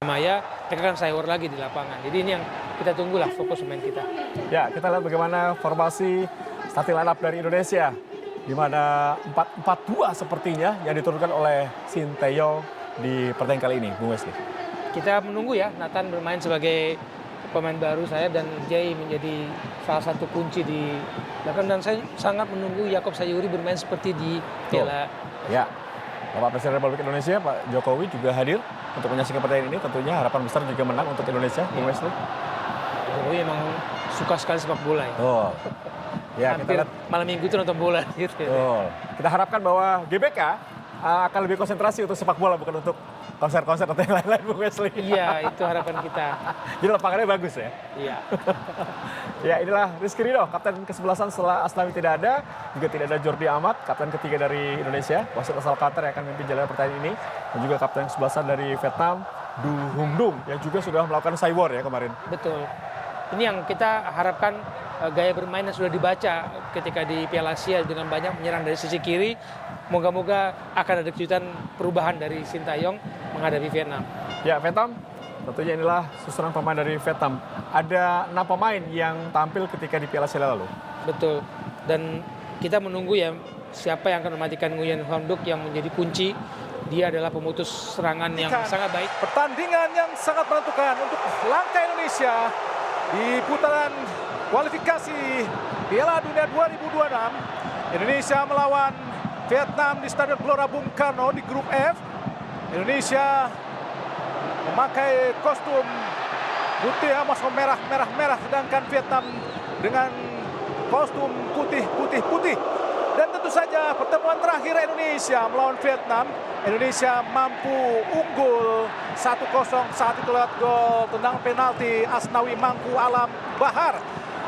Maya, mereka akan cyber lagi di lapangan. Jadi ini yang kita tunggulah fokus pemain kita. Ya, kita lihat bagaimana formasi starting lineup dari Indonesia. Di mana 4-4-2 sepertinya yang diturunkan oleh Sinteyong di pertandingan kali ini, Bung Wesley. Kita menunggu ya, Nathan bermain sebagai pemain baru saya dan Jay menjadi salah satu kunci di belakang. Dan saya sangat menunggu Yaakob Sayuri bermain seperti di Piala. Ya, Bapak Presiden Republik Indonesia, Pak Jokowi juga hadir untuk menyaksikan pertandingan ini. Tentunya harapan besar juga menang untuk Indonesia, Bung Wesley. Jokowi emang suka sekali sepak bola ya. Oh. Ya, hampir kita lihat malam minggu itu nonton bola gitu. Oh. Kita harapkan bahwa GBK akan lebih konsentrasi untuk sepak bola, bukan untuk konser-konser atau yang lain-lain, Bung Wesley. Iya, itu harapan kita. Jadi lapangannya bagus ya. Iya. Ya, inilah Rizky Ridho, kapten ke-11 setelah Asnawi tidak ada. Juga tidak ada Jordi Amat, kapten ketiga dari Indonesia. Wasit asal Qatar yang akan memimpin jalannya pertandingan ini. Dan juga kapten ke-11 dari Vietnam, Du Hung Dung, yang juga sudah melakukan cywar ya kemarin. Betul. Ini yang kita harapkan, gaya bermain yang sudah dibaca ketika di Piala Asia dengan banyak menyerang dari sisi kiri. Moga-moga akan ada kejutan perubahan dari Sinteyong menghadapi Vietnam. Ya, Vietnam, tentunya inilah susunan pemain dari Vietnam. Ada 6 pemain yang tampil ketika di Piala Asia lalu. Betul. Dan kita menunggu ya siapa yang akan mematikan Nguyen Huang Duc yang menjadi kunci. Dia adalah pemutus serangan yang sangat baik. Pertandingan yang sangat menentukan untuk langkah Indonesia di putaran kualifikasi Piala Dunia 2026. Indonesia melawan Vietnam di Stadion Gelora Bung Karno di grup F. Indonesia memakai kostum putih emas merah, sedangkan Vietnam dengan kostum putih. Dan tentu saja pertemuan terakhir Indonesia melawan Vietnam, Indonesia mampu unggul 1-0 saat itu lewat gol tendangan penalti Asnawi Mangku Alam Bahar.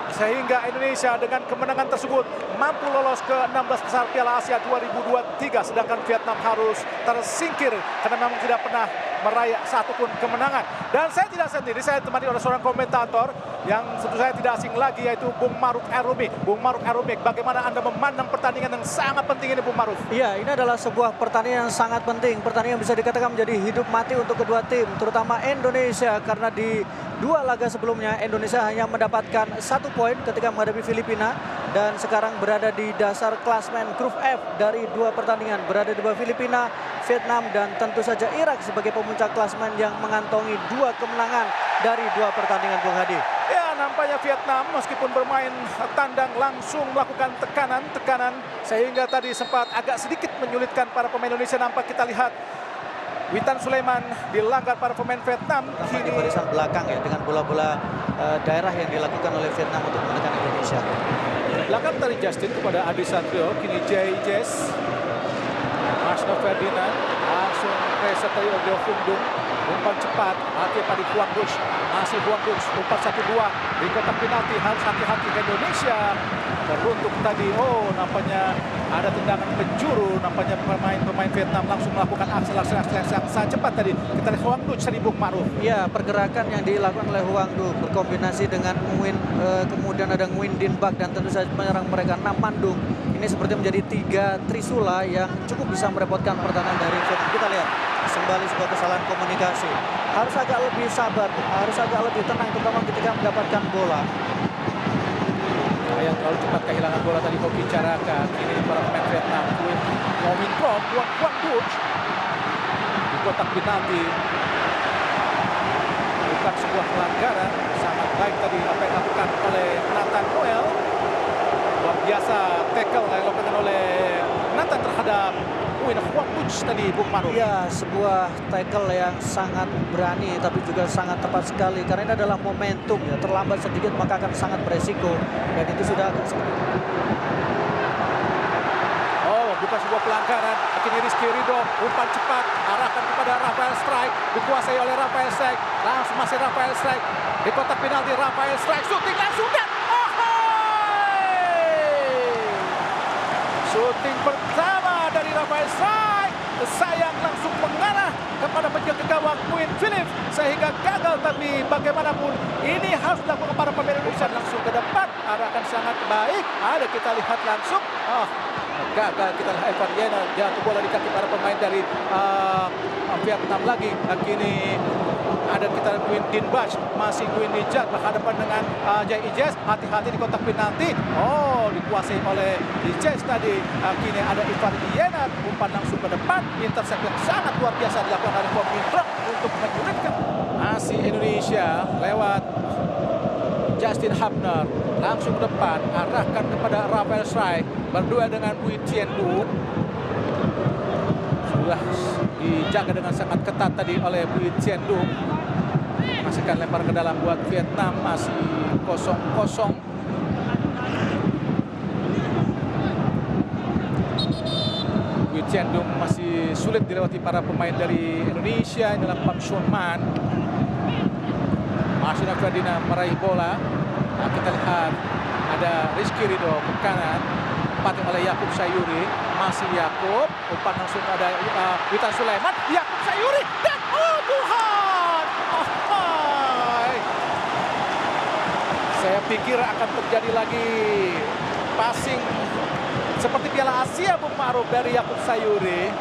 Sehingga Indonesia dengan kemenangan tersebut mampu lolos ke 16 besar Piala Asia 2023. Sedangkan Vietnam harus tersingkir karena memang tidak pernah meraih satupun kemenangan. Dan saya tidak sendiri, saya ditemani oleh seorang komentator yang tentu saya tidak asing lagi, yaitu Bung Maruf Erumi. Bung Maruf Erumi, bagaimana Anda memandang pertandingan yang sangat penting ini, Bung Maruf? Iya, ini adalah sebuah pertandingan yang sangat penting. Pertandingan yang bisa dikatakan menjadi hidup mati untuk kedua tim, terutama Indonesia, karena di dua laga sebelumnya Indonesia hanya mendapatkan 1 poin ketika menghadapi Filipina dan sekarang berada di dasar klasmen grup F dari 2 pertandingan, berada di bawah Filipina, Vietnam dan tentu saja Irak sebagai pemuncak klasmen yang mengantongi 2 kemenangan dari 2 pertandingan, Bung Hadi. Ya, nampaknya Vietnam meskipun bermain tandang langsung melakukan tekanan sehingga tadi sempat agak sedikit menyulitkan para pemain Indonesia. Nampak kita lihat Witan Sulaiman dilanggar para pemain Vietnam. Di barisan belakang ya, dengan bola-bola daerah yang dilakukan oleh Vietnam untuk menekan Indonesia. Belakang dari Justin kepada Adi Satrio, kini Jess. Asno Ferdinand langsung preset dari Ojo Hung, umpan cepat, hati pada Huang Duc, masih Huang Duc, umpan 1-2 di kotak penalti, harus hati-hati ke Indonesia. Teruntuk tadi, nampaknya ada tendangan penjuru, nampaknya pemain Vietnam langsung melakukan aksi yang sangat cepat tadi. Kita lihat Huang Duc tadi, Bung Maruf. Ya, pergerakan yang dilakukan oleh Huang Duc berkombinasi dengan Nguyen, kemudian ada Nguyen Din Bak dan tentu saja penyerang mereka Nam Pandung. Ini seperti menjadi 3 trisula yang cukup bisa merepotkan pertahanan dari Vietnam. Kita lihat kembali sebuah kesalahan komunikasi. Harus agak lebih sabar, harus agak lebih tenang, terutama ketika mendapatkan bola. Yang terlalu cepat kehilangan bola tadi Hoki Caraka. Kini para pemain Vietnam Nguyen Prom, Huang Duc di kotak penalti. Bukan sebuah pelanggaran, sangat baik tadi apa yang dilakukan oleh Nathan Noel. Luar biasa tackle yang dilakukan oleh Nathan terhadap Nguyen Huang Duc tadi, Bung Maruf. Ya, sebuah tackle yang sangat berani tapi juga sangat tepat sekali karena ini adalah momentum ya. Terlambat sedikit maka akan sangat beresiko dan itu sudah bukan sebuah pelanggaran. Akhirnya Rizky Ridho, umpan cepat, arahkan kepada Rafael Strike, dikuasai oleh Rafael Strike, langsung masih Rafael Strike di kotak penalti. Rafael Strike syuting langsung dan syuting pertama dari Rafael Strike, sayang langsung mengarah kepada penjaga gawang Nguyen Philip sehingga gagal, tapi bagaimanapun ini harus dilakukan para pemain Indonesia. Langsung ke depan, arahkan sangat baik, ada kita lihat langsung gagal. Kita lihat Evan Yener jatuh bola di kaki para pemain dari Vietnam lagi. Kini ada kita Quinn Din Bash, masih Quinn Dijat berhadapan dengan Jai Ijes. Hati-hati di kotak penalti. Oh, dikuasai oleh Ijes tadi. Kini ada Evan Yener, umpan langsung ke depan. Intercept yang sangat luar biasa dilakukan oleh Kwon Min Trong untuk menyulitkan. Masih Indonesia lewat Justin Hubner, langsung ke depan, arahkan kepada Rafael Strike, berdua dengan Bui Tien Du. Sudah dijaga dengan sangat ketat tadi oleh Bui Tien Du. Masihkan lempar ke dalam buat Vietnam, masih 0-0. Bui Tien Du masih sulit dilewati para pemain dari Indonesia. Ini adalah Pham Xuan Man. Marcina Ferdinand meraih bola. Nah, kita lihat ada Rizky Ridho ke kanan, umpan oleh Yakub Sayuri. Masih Yakub, umpan langsung ada Witan Sulaiman. Yakub Sayuri dan oh Tuhan, saya pikir akan terjadi lagi passing seperti Piala Asia, Bung Ma'ruf, dari Yakub Sayuri.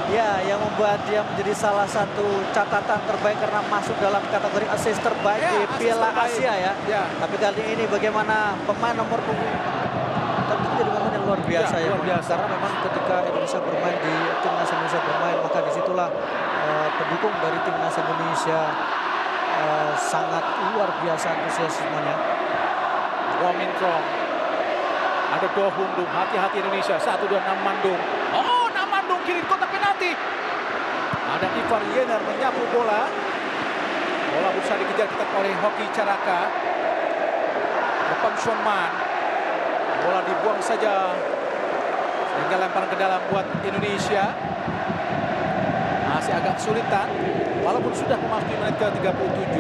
Ya, yang membuat dia menjadi salah satu catatan terbaik karena masuk dalam kategori assist terbaik di Piala Asia ya. Tapi kali ini bagaimana pemain nomor punggung tentu menjadi momen yang luar biasa ya. Luar biasa. Karena memang ketika Indonesia bermain di timnas Indonesia bermain, maka disitulah pendukung dari timnas Indonesia sangat luar biasa antusiasmenya. Kwon Min Trong, ada Do Hun Dung, hati-hati Indonesia. 1-2 Nam Mandung. Oh, Nam Mandung kiri kotak penalti. Ada Ivar Yener menyapu bola. Bola berusaha dikejar oleh Hoki Caraka. Pham Xuan Man. Bola dibuang saja. Sehingga lemparan ke dalam buat Indonesia. Masih agak kesulitan. Walaupun sudah memasuki menit ke-37.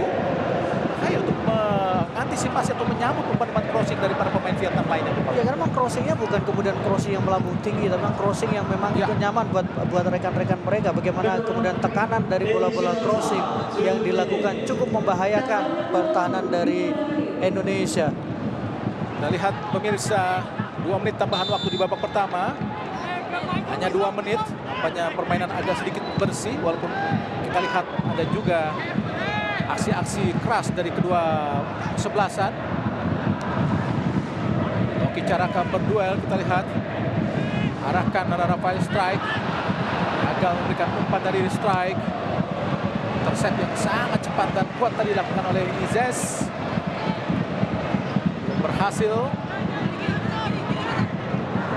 Ayo untuk mengantisipasi atau menyambut umpan-umpan crossing dari para pemain Vietnam lainnya. Ya karena memang crossingnya bukan kemudian crossing yang melambung tinggi, tapi memang crossing yang memang itu nyaman buat rekan-rekan mereka. Bagaimana kemudian tekanan dari bola-bola crossing yang dilakukan cukup membahayakan pertahanan dari Indonesia. Kita lihat pemirsa, 2 menit tambahan waktu di babak pertama. Hanya 2 menit, nampaknya permainan agak sedikit bersih. Walaupun kita lihat ada juga aksi-aksi keras dari kedua kesebelasan. Hoki Caraka berduel, kita lihat. Arahkan Rafael Strike. Gagal memberikan umpan dari Strike. Intercept yang sangat cepat dan kuat tadi dilakukan oleh Izes. Belum berhasil.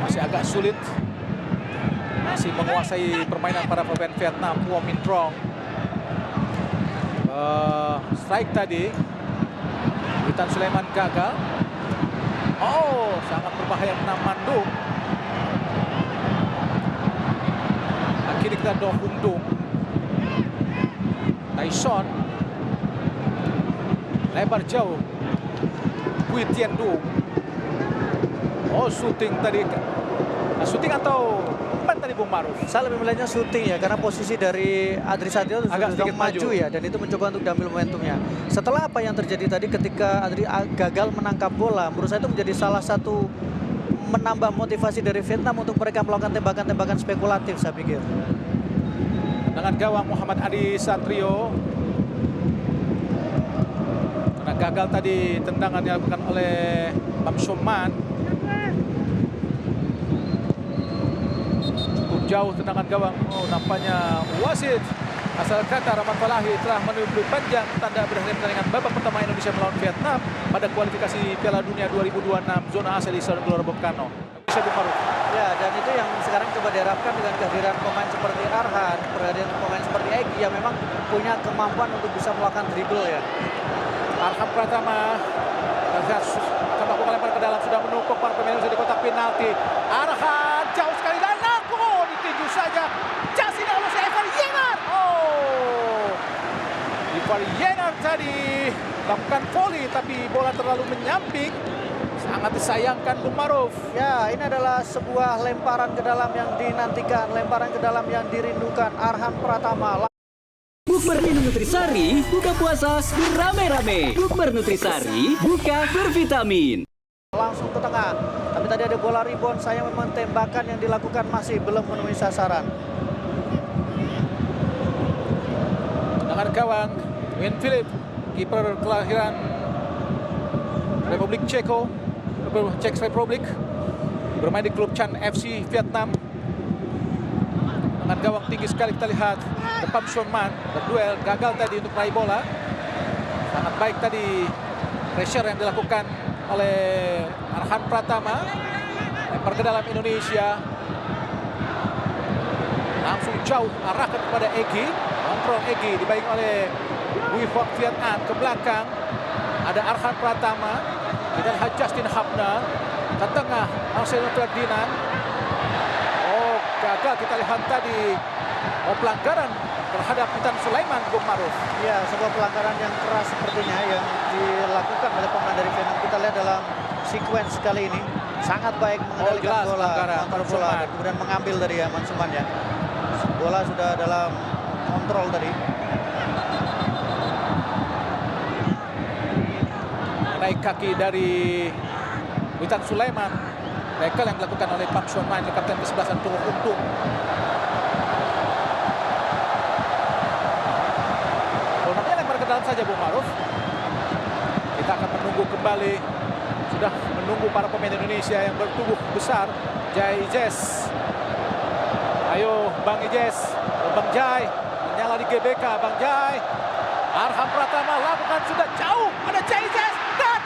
Masih agak sulit. Masih menguasai permainan para pemain Vietnam. Kwon Min Trong. Strike tadi. Witan Sulaiman gagal. Oh, sangat berbahaya Nam Mandung. Akhirnya kita Do Hun Dung. Tyson. Lebar jauh. Bui Tien Du. Oh, shooting tadi. Shooting atau umpan tadi Bung Ma'ruf? Saya lebih melihatnya syuting ya, karena posisi dari Adri Satrio Agak sudah sedikit maju ya, dan itu mencoba untuk diambil momentumnya. Setelah apa yang terjadi tadi ketika Adri gagal menangkap bola, menurut saya itu menjadi salah satu menambah motivasi dari Vietnam untuk mereka melakukan tembakan-tembakan spekulatif, saya pikir. Dengan gawang Muhammad Adi Satrio. Karena gagal tadi tendangan yang dilakukan oleh Pham Xuan Man. Cukup jauh tendangan gawang. Oh, nampaknya wasit asal Qatar Rahmat Falahi telah menuju panjang tanda berakhir pertandingan babak pertama Indonesia melawan Vietnam pada kualifikasi Piala Dunia 2026 zona Asia di Stadion Gelora Bung Karno. Ya, dan itu yang sekarang coba diharapkan dengan kehadiran pemain seperti Arhan, kehadiran pemain seperti Egy yang memang punya kemampuan untuk bisa melakukan dribble ya. Arham Pratama akan melakukan lempar ke dalam, sudah menumpuk para pemain Indonesia di kotak penalti. Arhan jauh sekali dan ditinju saja. Jasin oleh Ivar Yener. Oh, Ivar Yener tadi lakukan volley tapi bola terlalu menyamping. Sangat disayangkan Bung Ma'ruf. Ya, ini adalah sebuah lemparan ke dalam yang dinantikan, lemparan ke dalam yang dirindukan. Arhan Pratama. Bukber minum Nutrisari, buka puasa rame-rame. Bukber Nutrisari, buka bervitamin. langsung ke tengah. Tapi tadi ada bola rebound, saya memang tembakan yang dilakukan masih belum menemui sasaran. Dengan gawang Win Philip, kiper kelahiran Republik Czech Republic, bermain di klub Chan FC Vietnam. Dengan gawang tinggi sekali kita lihat Pham Xuan Man berduel, gagal tadi untuk meraih bola. Sangat baik tadi pressure yang dilakukan oleh Arhan Pratama. Lempar ke dalam Indonesia, langsung jauh arahkan kepada Egy. Kontrol Egy dibaik oleh Bui Hoc Viet An. Ke belakang ada Arhan Pratama. Kita lihat Justin Hapner ke tengah, Marcelo Ferdinand. Oh, gagal kita lihat tadi. Oh, pelanggaran terhadap Witan Sulaiman, Bung Maruf. Ya, sebuah pelanggaran yang keras sepertinya yang dilakukan oleh pemain dari Vietnam. Kita lihat dalam sequence kali ini sangat baik mengendalikan bola, mengontrol bola, dan kemudian mengambil dari Aman Suman ya. Bola sudah dalam kontrol tadi. Naik kaki dari Witan Sulaiman. Tackle yang dilakukan oleh Pham Xuan Man, kapten ke-11 Tung Untung. Bolanya lempar ke dalam saja, Bung Maruf. Kita akan menunggu kembali. Sudah menunggu para pemain Indonesia yang bertubuh besar. Jai Ijes. Ayo Bang Ijes, Bang Jai, menyala di GBK, Bang Jai. Arhan Pratama lakukan sudah jauh, ada Jai Ijes dan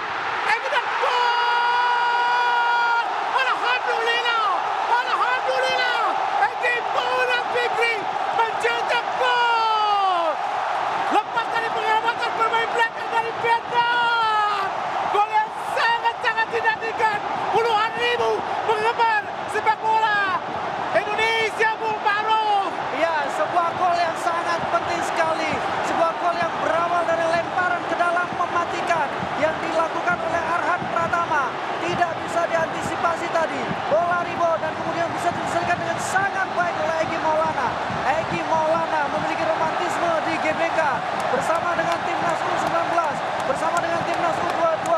Egy dan gol! Alhamdulillah, alhamdulillah, Egy Maulana Fikri mencetak gol. Lepas dari penyelamatan pemain belakang dari Vietnam, gol yang sangat-sangat dinantikan puluhan ribu penggemar sepak bola Indonesia, Bung Maruf. Ya, sebuah gol yang sangat penting sekali. Sebuah gol yang berawal dari lemparan ke dalam mematikan yang dilakukan oleh Arhan Pratama. Tidak bisa diantisipasi tadi. Bola rebound dan kemudian bisa diselesaikan dengan sangat baik oleh Egy Maulana. Egy Maulana memiliki romantisme di GBK bersama dengan timnas U19, bersama dengan timnas U22,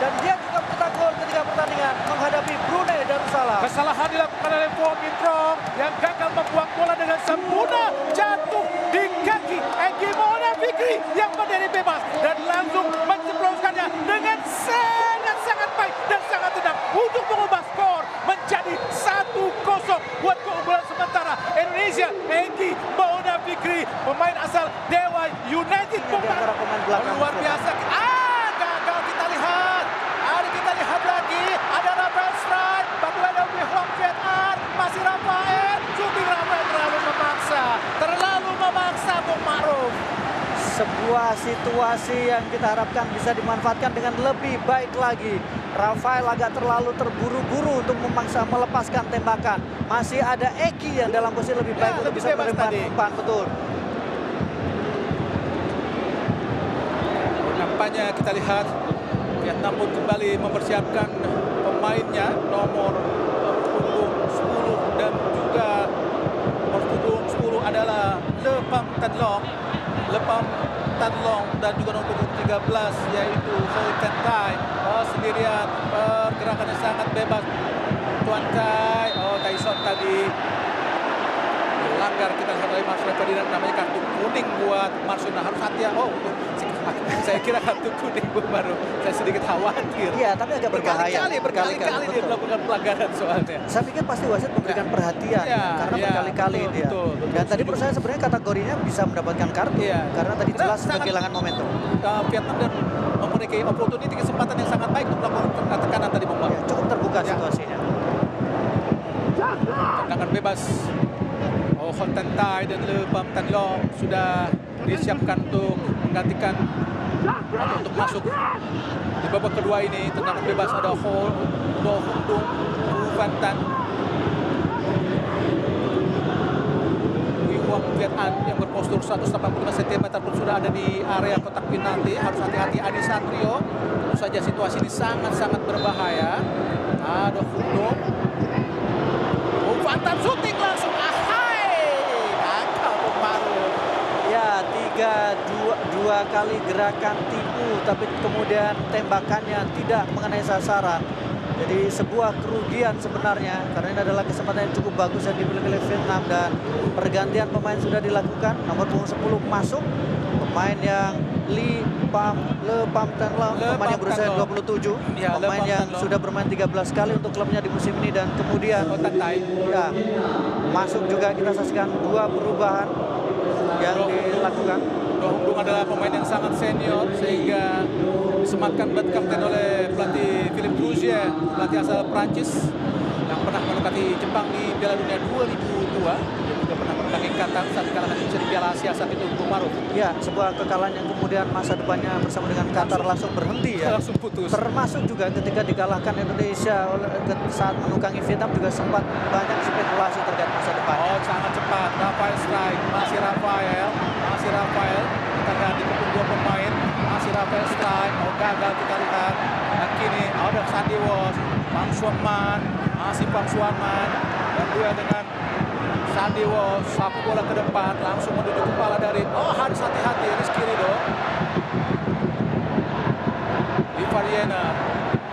dan dia juga mencetak gol ketika pertandingan menghadapi Brunei Darussalam. Kesalahan dilakukan oleh Wong Min Trong yang gagal membuang bola dengan sempurna, jatuh di kaki Egy Maulana Fikri yang berdiri bebas dan langsung menceploskannya dengan sangat baik dan sangat tenang untuk mengubah skor menjadi 1-0 buat keunggulan sementara Indonesia. Egy Maulana Fikri, pemain asal Dewa United, Di antara pemain belakang luar biasa. Gagal kita lihat. Kita lihat lagi ada Rafael Strike, bantuan dari Bui Hoc Viet An, masih Rafael, shooting Rafael terlalu memaksa, Bung Maruf. Sebuah situasi yang kita harapkan bisa dimanfaatkan dengan lebih baik lagi. Rafael agak terlalu terburu-buru untuk memaksa melepaskan tembakan. Masih ada Egy yang dalam posisi lebih baik untuk lebih bisa bebas menerima tadi. umpan, betul. Nampaknya kita lihat Vietnam pun kembali mempersiapkan pemainnya nomor punggung 10 dan juga nomor punggung 10 adalah Le Pham Tan Long. Le Pham Tan Long dan juga nomor punggung 13 yaitu Ho Tan Tai. Oh, sendirian, pergerakannya sangat bebas. Tuan Tai, Tyson tadi melanggar, kita lihat oleh Marcelo Ferdinand, namanya kartu kuning buat Marcelo. Harus hati-hati. Saya kira kartu kuning baru. Saya sedikit khawatir. Iya, tapi agak berbahaya. Berkali-kali dia betul. melakukan pelanggaran soalnya. Saya pikir pasti wasit memberikan perhatian Ya, karena ya, berkali-kali betul, dia. betul, Dan tadi menurut saya sebenarnya kategorinya bisa mendapatkan kartu Iya. karena tadi jelas sudah Sangat- kehilangan momentum. Vietnam dan memiliki opportunity, kesempatan yang sangat baik untuk melakukan tekanan tadi, Bung Bang. Ya, cukup terbuka situasinya. Tendangan bebas. Ho Tan Tai dan Le Pham Tan Long sudah disiapkan untuk menggantikan atau untuk masuk di babak kedua ini. Tendangan bebas ada Ho Do Hung Dung, Wu Van Tan, Bui Hoc Viet An yang berpostur 185 cm pun sudah ada di area kotak penalti. Harus hati-hati Adi Satrio. Tentu saja situasi ini sangat-sangat berbahaya. Ada Hung Dung. Wu Van Tan shooting langsung. Angka Bung Maruf. Ya, dua kali gerakan tipu tapi kemudian tembakannya tidak mengenai sasaran. Jadi sebuah kerugian sebenarnya karena ini adalah kesempatan yang cukup bagus yang dimiliki oleh Vietnam dan pergantian pemain sudah dilakukan. Nomor punggung 10 masuk pemain yang Le Pham Tan Long, pemain yang berusia 27, Ya, Le pemain Pham yang Tan Long. sudah bermain 13 kali untuk klubnya di musim ini dan kemudian Oh, Tantai. ya masuk juga kita saksikan dua perubahan yang dilakukan. Roh Hung Dung adalah pemain yang sangat senior sehingga disematkan buat kapten oleh pelatih Philippe Rougier, pelatih asal Prancis yang pernah menukati Jepang di Piala Dunia 2002. Dia juga pernah menunggangi Qatar saat dikalahkan Indonesia di Piala Asia saat itu Bung Maruf. Ya, sebuah kekalahan yang kemudian masa depannya bersama dengan Qatar langsung berhenti ya. Langsung putus. Termasuk juga ketika dikalahkan Indonesia saat menukangi Vietnam juga sempat banyak spekulasi terkait masa depannya. Oh, sangat cepat. Rafael strike, masih Rafael. Kita lihat dikepung dua pemain, masih Rafael strike. Oh, gagal kita lihat. Dan kini ada Sandy Walsh, Pang Suaman, masih Pang Suaman. Dan duel dengan Sandy Walsh, sapu bola ke depan, langsung menduduki kepala dari. Oh, harus hati-hati Rizky Ridho. Ivariena,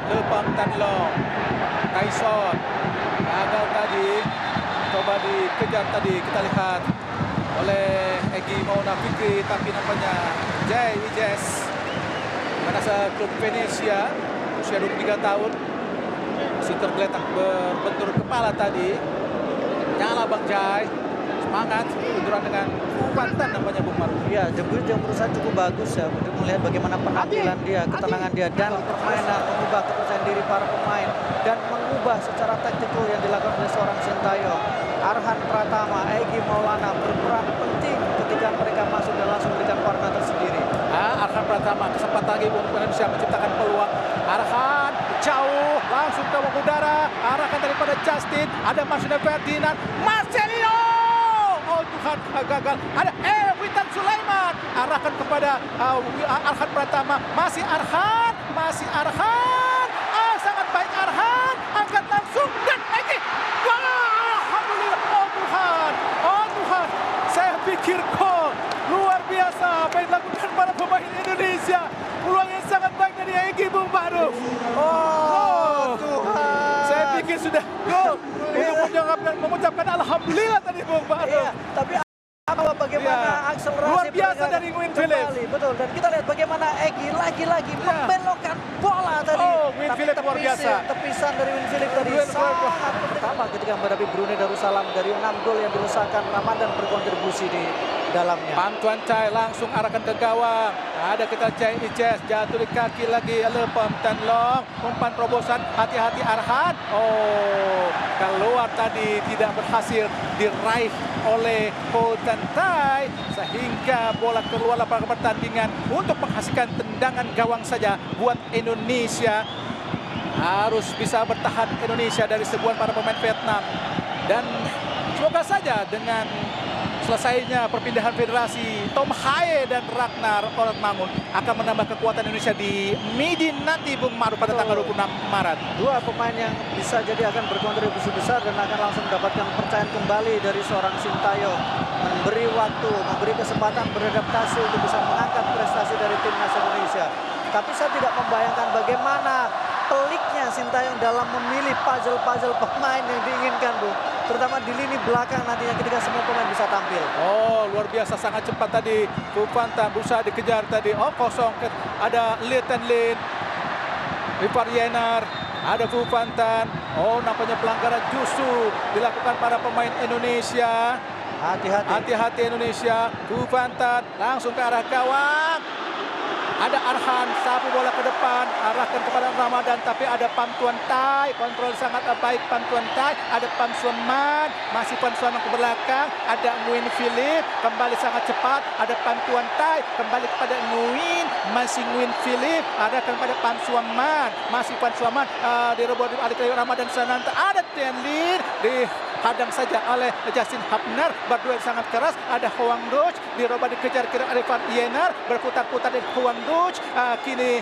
Le Pham Tan Long, Tyson, gagal tadi. Coba dikejar tadi, kita lihat oleh Egy Maulana Fikri, tapi nampaknya Jay Wijes asal klub Venesia, usia 23 tahun, masih tergeletak berbentur kepala tadi. Nyala Bang Jai, semangat benturan dengan Kuantan nampaknya Bung Maruf. Ya, debut yang berusaha cukup bagus ya untuk melihat bagaimana penampilan dia, ketenangan dia dan permainan mengubah kepercayaan diri para pemain dan mengubah secara taktikal yang dilakukan oleh seorang Sintayong. Arhan Pratama, Egy Maulana berperan penting ketika mereka masuk dan langsung memberikan warna tersendiri. Arhan Pratama kesempatan lagi untuk Indonesia menciptakan peluang. Arhan jauh langsung ke udara, arahkan daripada Justin, ada Marcelino Ferdinand, Marcelino. Oh Tuhan, gagal. Ada Witan Sulaiman, arahkan kepada Arhan Pratama, masih Arhan. Sangat baik Arhan, angkat langsung dan Egy. Alhamdulillah. Oh Tuhan, saya pikir gol. Luar biasa apa yang dilakukan para pemain Indonesia. Peluang yang sangat baik dari Egy Bung Maruf. Oh Tuhan. Saya pikir sudah gol. Untuk mengucapkan alhamdulillah tadi Bung Maruf. Iya, tapi bagaimana akselerasi Luar biasa mereka dari Nguyen Philip. kembali, betul. Dan kita lihat bagaimana Egy lagi-lagi membelokkan bola tadi. Oh, Nguyen Tapi Philip luar biasa. tepisan dari Nguyen Philip tadi Nguyen sangat pertama ketika menghadapi Brunei Darussalam dari 6 gol yang diusahakan Ramadan berkontribusi di dalamnya. Pang Tuan Chai langsung arahkan ke gawang. Ada kita Jay Ijes, jatuh di kaki lagi Le Pham Tan Long. Umpan terobosan, hati-hati Arhan. Oh, keluar tadi tidak berhasil diraih oleh Ho Tan Tai sehingga bola keluar lapangan pertandingan untuk menghasilkan tendangan gawang saja buat Indonesia. Harus bisa bertahan Indonesia dari serbuan para pemain Vietnam. Dan semoga saja dengan selesainya perpindahan federasi, Tom Haye dan Ragnar Ortmangun akan menambah kekuatan Indonesia di Midin nanti Bung Maruf pada tanggal 26 Maret. Dua pemain yang bisa jadi akan berkontribusi besar dan akan langsung mendapatkan kepercayaan kembali dari seorang Sintayong. Memberi waktu, memberi kesempatan beradaptasi untuk bisa mengangkat prestasi dari timnas Indonesia. Tapi saya tidak membayangkan bagaimana peliknya Sintayong dalam memilih puzzle-puzzle pemain yang diinginkan, Bung. Terutama di lini belakang nantinya ketika semua pemain bisa tampil. Oh, luar biasa sangat cepat tadi. Kufantan berusaha dikejar tadi. Oh, kosong. Ada Lieutenant Lin. Ivariena, ada Kufantan. Oh, nampaknya pelanggaran justru dilakukan para pemain Indonesia. Hati-hati. Hati-hati Indonesia. Kufantan langsung ke arah gawang. Ada Arhan, sapu bola ke depan, arahkan kepada Ramadan, tapi ada Pham Tuan Tai, kontrol sangat baik Pham Tuan Tai, ada Pham Suaman, masih Pham Suaman ke belakang, ada Nguyen Philip, kembali sangat cepat, ada Pham Tuan Tai, kembali kepada Nguyen, masih Nguyen Philip, arahkan kepada Pham Suaman, masih Pham Suaman, direbut oleh Ramadan Sananta, ada Tian Lin, dihadang saja oleh Justin Hapner, berduel sangat keras, ada Hoang Duch, diroba dikejar kira Arifan Yenar, berputar-putar di Hoang Duch, kini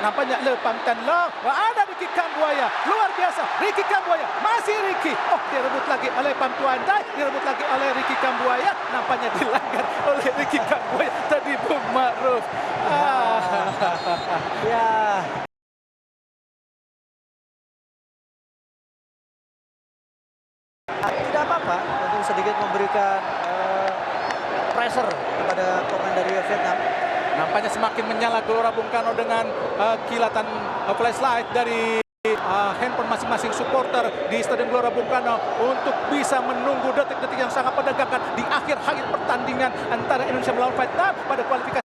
nampaknya Le Pham Tan Long, ada Ricky Kambuaya, luar biasa, Ricky Kambuaya, masih Ricky, oh direbut lagi oleh Pham Tuan Tai, direbut lagi oleh Ricky Kambuaya, nampaknya dilanggar oleh Ricky Kambuaya tadi Bung Maruf. Ya. Nampaknya semakin menyala Gelora Bung Karno dengan kilatan flashlight dari handphone masing-masing supporter di Stadion Gelora Bung Karno untuk bisa menunggu detik-detik yang sangat menegangkan di akhir pertandingan antara Indonesia melawan Vietnam pada kualifikasi